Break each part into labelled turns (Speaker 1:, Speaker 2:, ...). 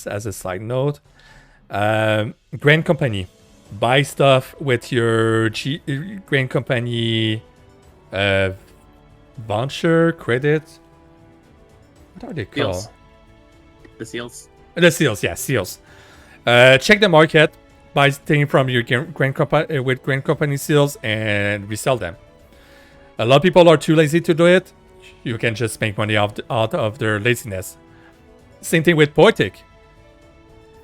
Speaker 1: as a side note. Grain Company. Buy stuff with your Grain Company voucher, credit. What are they called?
Speaker 2: Seals. The seals.
Speaker 1: The seals, yeah, seals. Check the market, buy things from your Grain Company with Grain Company seals, and resell them. A lot of people are too lazy to do it. You can just make money out of their laziness. Same thing with Poetic.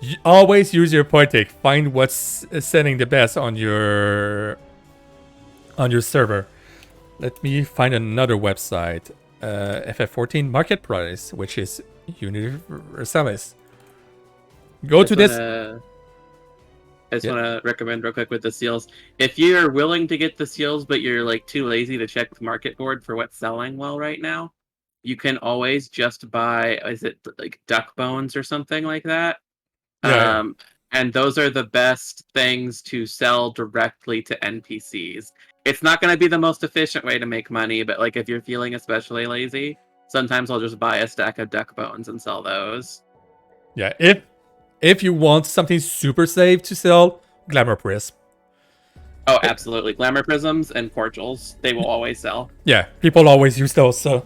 Speaker 1: You always use your Poetic. Find what's selling the best on your server. Let me find another website. FF14 Market Price, which is Universalis. Go to this.
Speaker 2: I just want to recommend real quick with the seals. If you're willing to get the seals, but you're like too lazy to check the market board for what's selling well right now, you can always just buy, is it like duck bones or something like that?
Speaker 1: Yeah.
Speaker 2: And those are the best things to sell directly to NPCs. It's not going to be the most efficient way to make money, but like if you're feeling especially lazy, sometimes I'll just buy a stack of duck bones and sell those.
Speaker 1: Yeah, if you want something super safe to sell, Glamour Prism.
Speaker 2: Oh, absolutely. Glamour prisms and cordials, they will always sell.
Speaker 1: Yeah, people always use those, so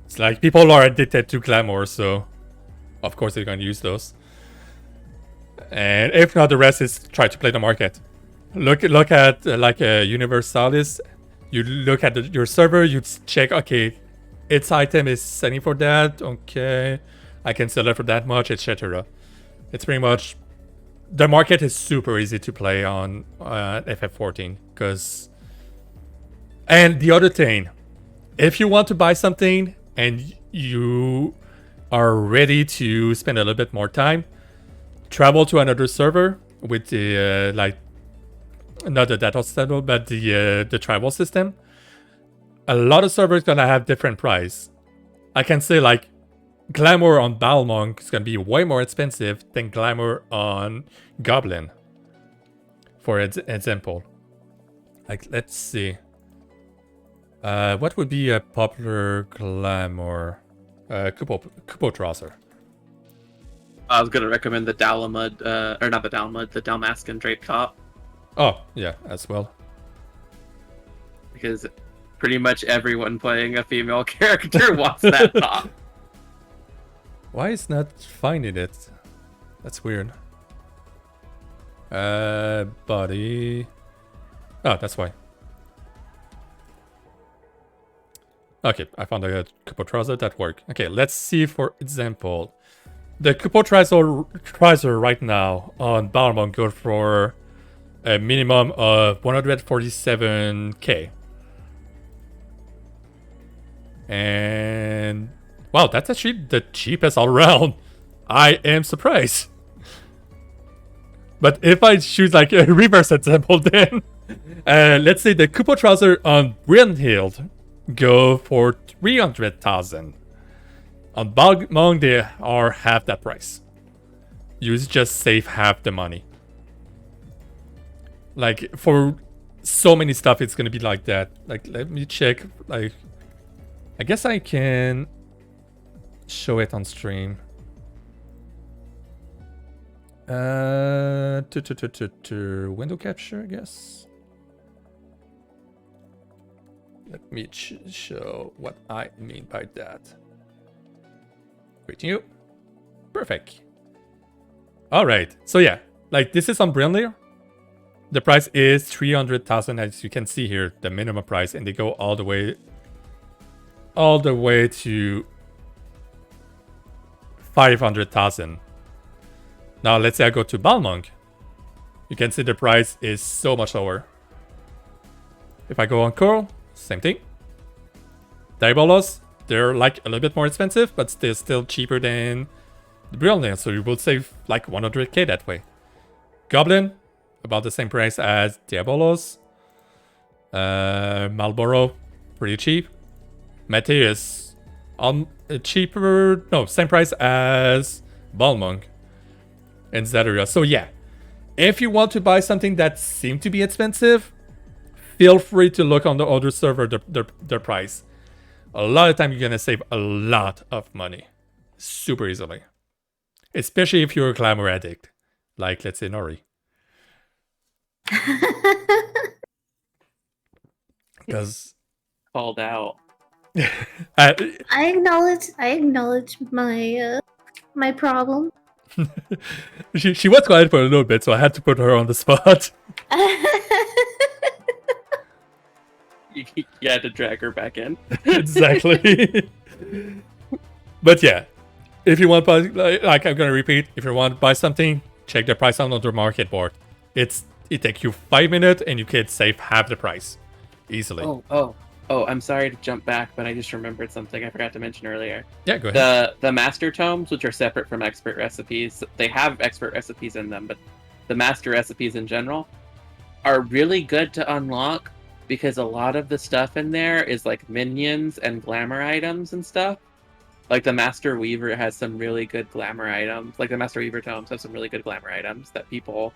Speaker 1: it's like people are addicted to Glamour, so of course they're going to use those. And if not, the rest is try to play the market. Look at like a Universalis. You look at your server, you check, okay, its item is selling for that, okay, I can sell it for that much, etc. It's pretty much, the market is super easy to play on FF14 because, and the other thing, if you want to buy something and you are ready to spend a little bit more time, travel to another server with the like, not the data settle, but the tribal system. A lot of servers gonna have different price. I can say like Glamour on Balmong is gonna be way more expensive than Glamour on Goblin. For example, like let's see, what would be a popular Glamour? Kupo Trouser.
Speaker 2: I was going to recommend the Dalamud, or not the Dalamud, the Dalmascan Drape Top.
Speaker 1: Oh, yeah, as well.
Speaker 2: Because pretty much everyone playing a female character wants that top.
Speaker 1: Why is not finding it? That's weird. Body. Oh, that's why. Okay, I found a Kupo Trouser that work. Okay, let's see for example. The Kupo Trouser right now on Balmong go for a minimum of 147k. And wow, that's actually the cheapest all around. I am surprised. But if I choose like a reverse example then, let's say the Kupo Trouser on Brynhild go for 300,000. On Balmong, they are half that price. You just save half the money. Like, for so many stuff, it's gonna be like that. Like, let me check. Like, I guess I can show it on stream. Window capture, I guess. Let me show what I mean by that. Greeting you. Perfect. Alright, so yeah, like this is on Brilliant. The price is 300,000 as you can see here, the minimum price, and they go all the way to 500,000. Now let's say I go to Balmong. You can see the price is so much lower. If I go on Coral, same thing. Diabolos, they're like a little bit more expensive, but they're still cheaper than the Brilliant, so you will save like 100k that way. Goblin, about the same price as Diabolos. Marlboro, pretty cheap. Mateus, cheaper, no, same price as Balmong in that area. So yeah, if you want to buy something that seems to be expensive, feel free to look on the other server, their price. A lot of time you're gonna save a lot of money super easily. especially if you're a glamour addict, like let's say Nori. Because
Speaker 2: Called out.
Speaker 3: I acknowledge my my problem.
Speaker 1: she was quiet for a little bit, so I had to put her on the spot.
Speaker 2: You had to drag her back in.
Speaker 1: Exactly. But yeah, if you want to buy, like I'm gonna repeat, if you want to buy something, check the price on the market board. It takes you 5 minutes and you can save half the price easily.
Speaker 2: Oh, I'm sorry to jump back, but I just remembered something I forgot to mention earlier.
Speaker 1: Yeah, go ahead.
Speaker 2: The master tomes, which are separate from expert recipes, they have expert recipes in them, but the master recipes in general are really good to unlock because a lot of the stuff in there is like minions and glamour items and stuff. Like the Master Weaver has some really good glamour items. Like the Master Weaver tomes have some really good glamour items that people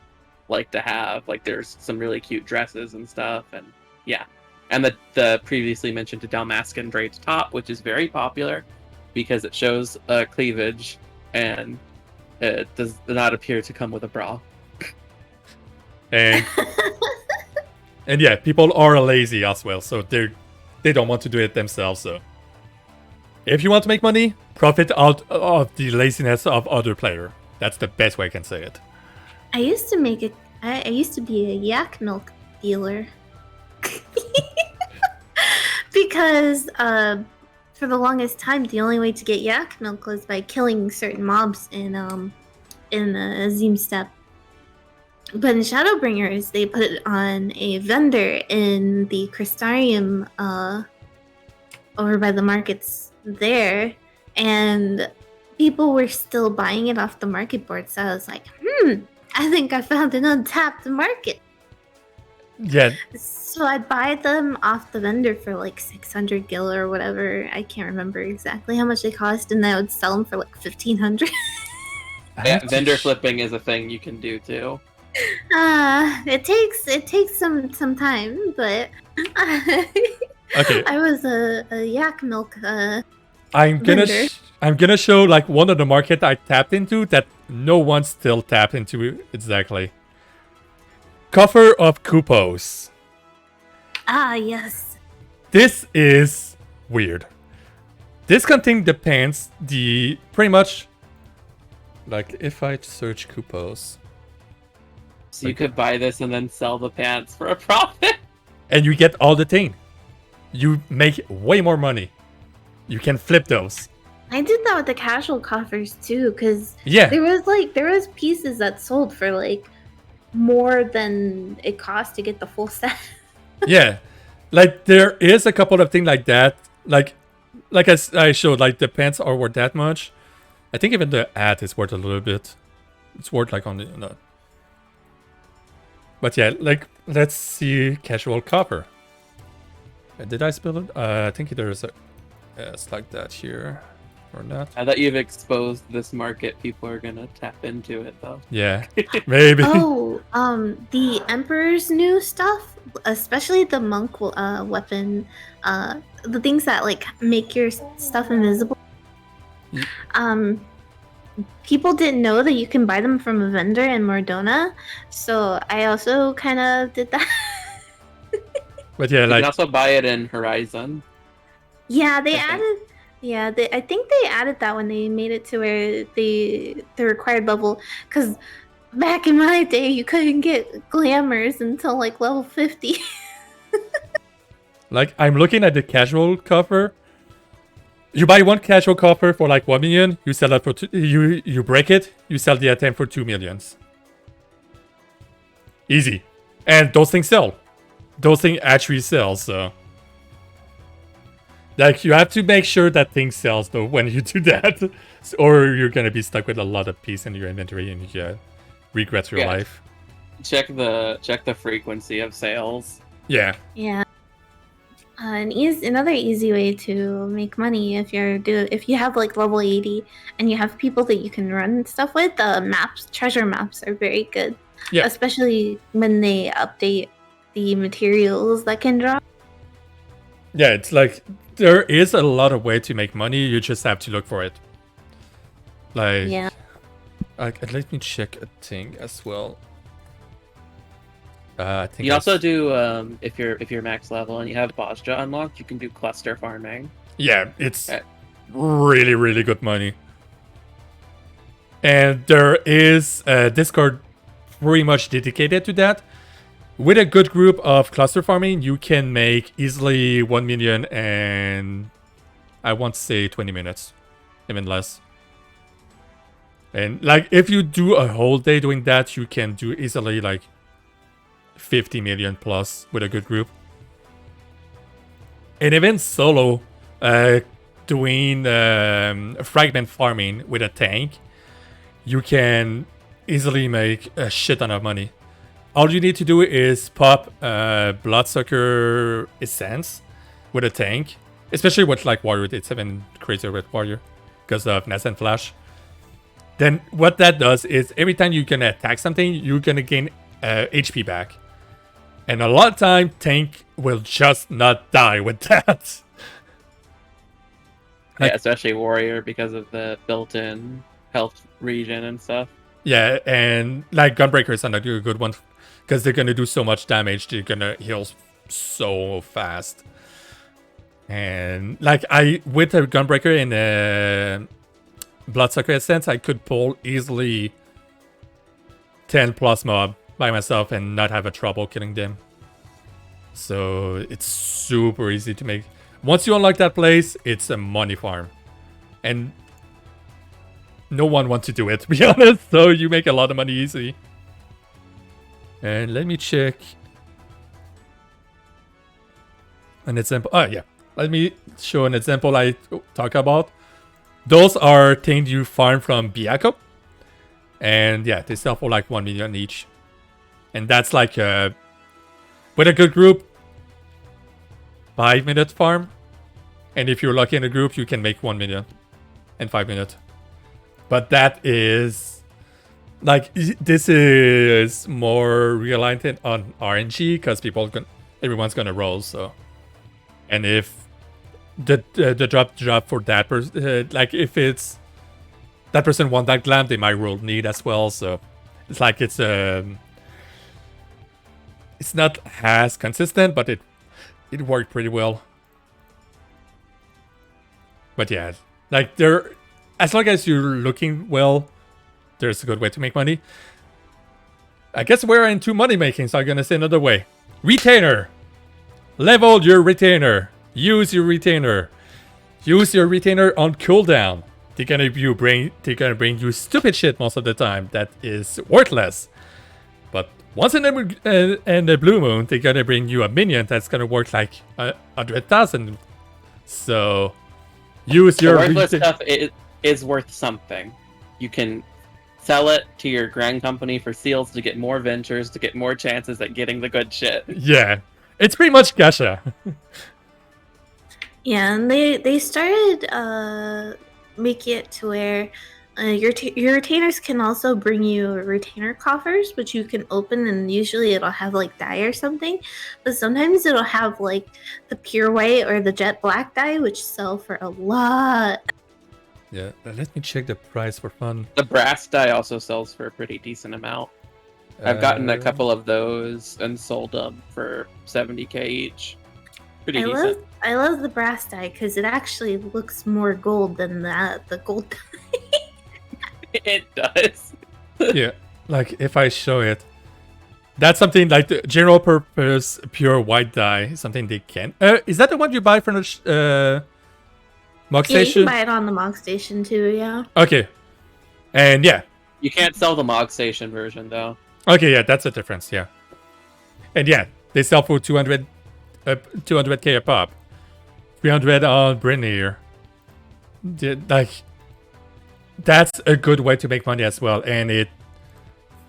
Speaker 2: like to have. Like there's some really cute dresses and stuff, and yeah. And the previously mentioned Dalmascan draped top, which is very popular because it shows cleavage and it does not appear to come with a bra.
Speaker 1: And and yeah, people are lazy as well, so they don't want to do it themselves. So if you want to make money, profit out of the laziness of other player. That's the best way I can say it.
Speaker 3: I used to be a yak milk dealer. Because for the longest time, the only way to get yak milk was by killing certain mobs in Azim Step. But in Shadowbringers, they put it on a vendor in the Crystarium over by the markets there, and people were still buying it off the market board. So I was like, I think I found an untapped market.
Speaker 1: Yeah.
Speaker 3: So I'd buy them off the vendor for like 600 gil or whatever. I can't remember exactly how much they cost, and I would sell them for like 1500.
Speaker 2: Yeah, vendor flipping is a thing you can do too.
Speaker 3: It takes some time, but
Speaker 1: Okay.
Speaker 3: I was a yak milk
Speaker 1: I'm gonna show like one of the market I tapped into that no one still tapped into exactly. Coffer of Kupos.
Speaker 3: Yes.
Speaker 1: This is weird. This contains the pants, pretty much like if I search Kupos.
Speaker 2: So you could buy this and then sell the pants for a profit.
Speaker 1: And you get all the thing. You make way more money. You can flip those.
Speaker 3: I did that with the casual coffers too, because
Speaker 1: Yeah.
Speaker 3: there was pieces that sold for like more than it cost to get the full set.
Speaker 1: Yeah. Like there is a couple of things like that. Like I showed, like the pants are worth that much. I think even the ad is worth a little bit. It's worth like on the no. But yeah, like let's see casual copper. Did I spell it? I think there's a it's like that here. Or not.
Speaker 2: Now that you've exposed this market, people are gonna tap into it though.
Speaker 1: Yeah. Maybe.
Speaker 3: Oh, the Emperor's new stuff, especially the monk weapon, the things that like make your stuff invisible. People didn't know that you can buy them from a vendor in Mordona, so I also kind of did that.
Speaker 1: But yeah,
Speaker 2: You
Speaker 1: like
Speaker 2: can also buy it in Horizon.
Speaker 3: Yeah, they
Speaker 2: I think.
Speaker 3: added. Yeah, I think they added that when they made it to where the required level. Because back in my day, you couldn't get glamours until like level 50.
Speaker 1: like I'm looking at the casual cover. You buy one casual copper for like 1 million, you sell it for you break it, you sell the item for 2 millions. Easy. And those things sell. Those things actually sell, so like you have to make sure that thing sells though when you do that. Or you're gonna be stuck with a lot of piece in your inventory and you regret your life.
Speaker 2: Check the frequency of sales.
Speaker 1: Yeah.
Speaker 3: Yeah. Another easy way to make money if you have like level 80 and you have people that you can run stuff with, treasure maps are very good.
Speaker 1: Yeah.
Speaker 3: Especially when they update the materials that can drop.
Speaker 1: Yeah, it's like there is a lot of way to make money, you just have to look for it. Like
Speaker 3: Yeah.
Speaker 1: let me check a thing as well. I think
Speaker 2: You also do if you're max level and you have boss jaw unlocked, you can do cluster farming.
Speaker 1: Yeah, it's really, really good money. And there is a Discord pretty much dedicated to that. With a good group of cluster farming, you can make easily 1 million and I want to say 20 minutes, even less. And like if you do a whole day doing that, you can do easily like 50 million plus with a good group. And even solo, doing fragment farming with a tank, you can easily make a shit ton of money. All you need to do is pop Bloodsucker Essence with a tank, especially with like Warrior. It's even crazier with Warrior because of Nest and Flash. Then what that does is every time you can attack something, you're gonna gain HP back. And a lot of time, tank will just not die with that.
Speaker 2: Yeah, especially Warrior because of the built-in health regen and stuff.
Speaker 1: Yeah, and like Gunbreaker is another good one because they're gonna do so much damage. They're gonna heal so fast. And like with a Gunbreaker and a Bloodsucker Essence, I could pull easily 10 plus mob by myself and not have a trouble killing them. So it's super easy to make. Once you unlock that place, it's a money farm. And no one wants to do it, to be honest. So you make a lot of money easy. And let me check an example. Oh, yeah. Let me show an example I talk about. Those are things you farm from Biako. And yeah, they sell for like 1 million each. And that's like with a good group, 5-minute farm. And if you're lucky in a group, you can make 1 million in 5 minutes. But that is like, this is more reliant on RNG because everyone's gonna roll. So, and if the drop for that person, like if it's that person want that glam, they might roll need as well. So it's like it's not as consistent, but it worked pretty well. But yeah, like as long as you're looking well, there's a good way to make money. I guess we're into money making, so I'm gonna say another way. Retainer. Level your retainer. Use your retainer. Use your retainer on cooldown. They're gonna bring you stupid shit most of the time that is worthless. But once in the blue moon, they're gonna bring you a minion that's gonna work like 100,000. So use your
Speaker 2: worthless stuff is worth something. You can sell it to your grand company for seals to get more ventures, to get more chances at getting the good shit.
Speaker 1: Yeah, it's pretty much gacha.
Speaker 3: Yeah, and they started making it to where your retainers can also bring you retainer coffers, which you can open, and usually it'll have like dye or something, but sometimes it'll have like the pure white or the jet black dye, which sell for a lot.
Speaker 1: Yeah, let me check the price for fun.
Speaker 2: The brass dye also sells for a pretty decent amount. I've gotten a couple of those and sold them for 70k each. Pretty decent.
Speaker 3: I love the brass dye because it actually looks more gold than the gold dye.
Speaker 2: It does.
Speaker 1: Yeah, like if I show it, that's something like the general purpose pure white dye, something they can. Is that the one you buy from the Mog
Speaker 3: Yeah, you
Speaker 1: Station?
Speaker 3: can buy it on the Mog Station too, yeah.
Speaker 1: Okay. And yeah.
Speaker 2: You can't sell the Mog Station version though.
Speaker 1: Okay, yeah, that's a difference, yeah. And yeah, they sell for 200k a pop. 300 on Brynir. Like, that's a good way to make money as well, and it